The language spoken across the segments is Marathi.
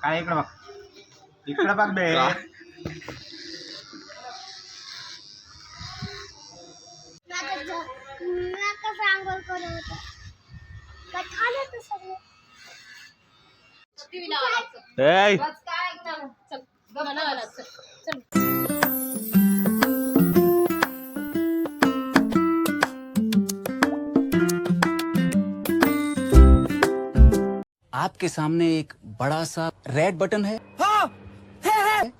काय इकडे बघ, इकडे बघ बे. आपके सामने एक बड़ा सा रेड बटन है. हाँ, है.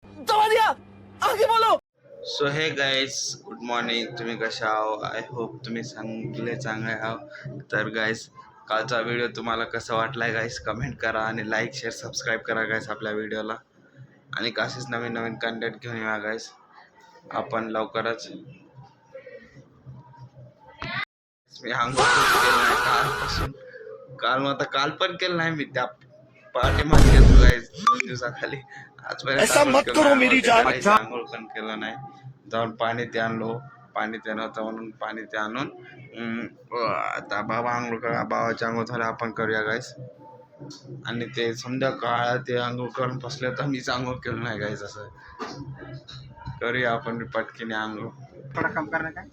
दबा दिया. आगे बोलो. सो हे गाईज, गुड मॉर्निंग. तुम्ही कशा आहो? आय होप तुम्ही चांगले आहो. तर गाईज, कालचा व्हिडिओ तुम्हाला कसा वाटलाय गाईज कमेंट करा आणि लाईक शेअर सबस्क्राईब करा गाईज आपल्या व्हिडिओला. आणि असेच नवीन नवीन कंटेंट घेऊन या गाईज आपण लवकरच. मी आंघोळ केलं नाही कालपासून. काल पण केलं नाही मी, त्या पाठीमागे गेलो गाईज 2 दिवसाखाली. आजपर्यंत आंघोळ पण केलं नाही. जाऊन पाणी ते आणलो, पाणी ते नव्हतं म्हणून पाणी ते आणून आता बाबा आंघोळ करा. बाबाची आंघोळ झालं आपण करूया गाईस. आणि ते संध्याकाळ ते आंघोळ करून बसले तर मीच आंघोळ केलं नाही गाईस. असं करूया आपण पटकीने आंघोळ. थोडा कम करना काय,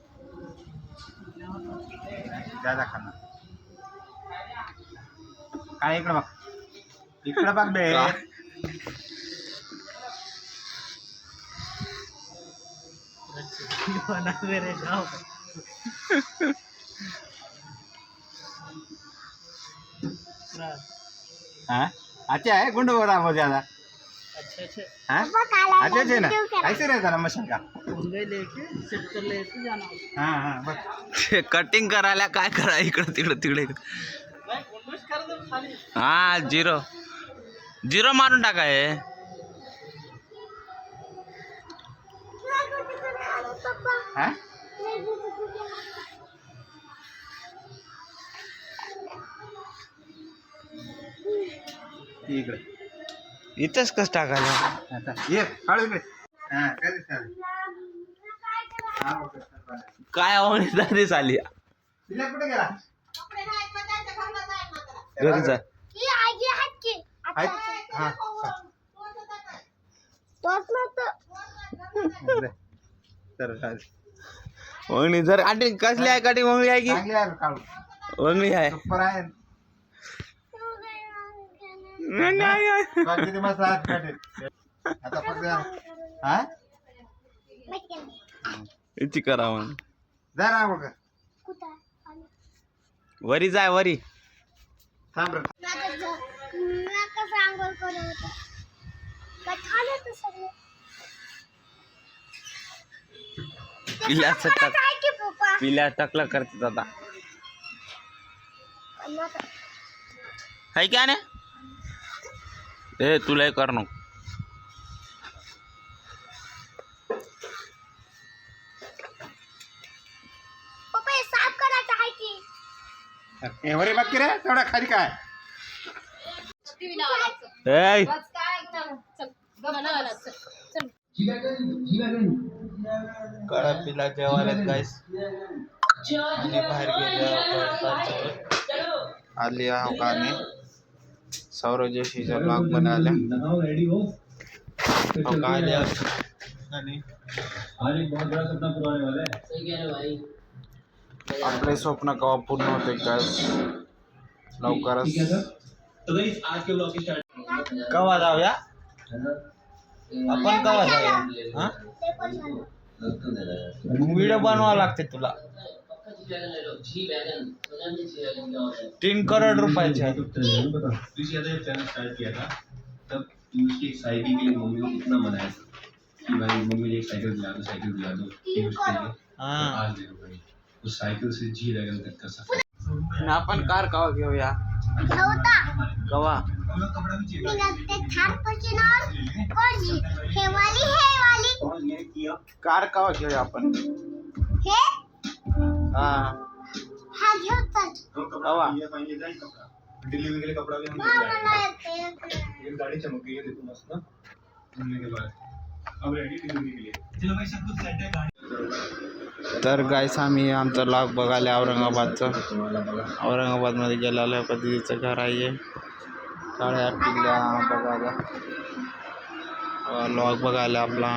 ज्यादा खाना. काय इकडे बघ, इकडे बघ बे. हाँ अच्छा है, गुंड हो रहा है बहुत ज्यादा. हाँ अच्छे है ना, ऐसे रहता ना मशीन का. हाँ हाँ बस कटिंग करायला काय करा इकडं तिकडे. हा झिरो मारून टाकाय. हाँ इकडे इथंच कसं टाकायला. आता ये काढू इकडे. हाँ काय दिसतं. काय आवडीच आली तिला कुठे गेला. घरी जा. हाँ वंगणी जर आटी कसली आहे काटी वंगणी आहे की चांगली आहे काढू. वंगणी आहे. सुपर आहे. किती मस्त आहे काढेल. आता फक्त हा इची करा मग. जा ना बघ. वरी जाय वरी. थांब रे. पिल्या टकला करतात आता. हाय क्या ने ए तुला कर नको. वरी बघ की रे, तेवढा खाली काय. ए कडा पिला जेवायला गाईस. आणि बाहेर गेले आली आहो गाणे. सौरव जोशीचा ब्लॉग बनायला आले. आणि आपले स्वप्न कवा पूर्ण होते गाईस लवकरच. कवा जाऊया आपण, कवा जाऊया. हा व्हिडिओ बनवावा लागते तुला. 3 करोड़ रुपयाचे. तब उसकी साइकिल के लिए मम्मी को कितना मनाया कि भाई मम्मी ने एक साइकिल दिला दो. हाँ आज देखो भाई उस साइकिल से जी लगन तक का सफर. आपण कार कवा घेऊया. कवा कार कवा घेऊया आपण. हाँ कवा डिलीवरी के लिए कपड़ा भी हम एक गाड़ी चमक गई है देखो मस्त ना घूमने के बाद. अब रेडी डिलीवरी के लिए. चलो भाई सब कुछ सेट है. गाड़ी तर गाईस आम्ही आमचा लॉग बघायला औरंगाबादचं. औरंगाबादमध्ये गेलेल्या पद्धतीचं घर आहे. काळ्या पिल्ल्या बघायला लॉग बघायला आपला.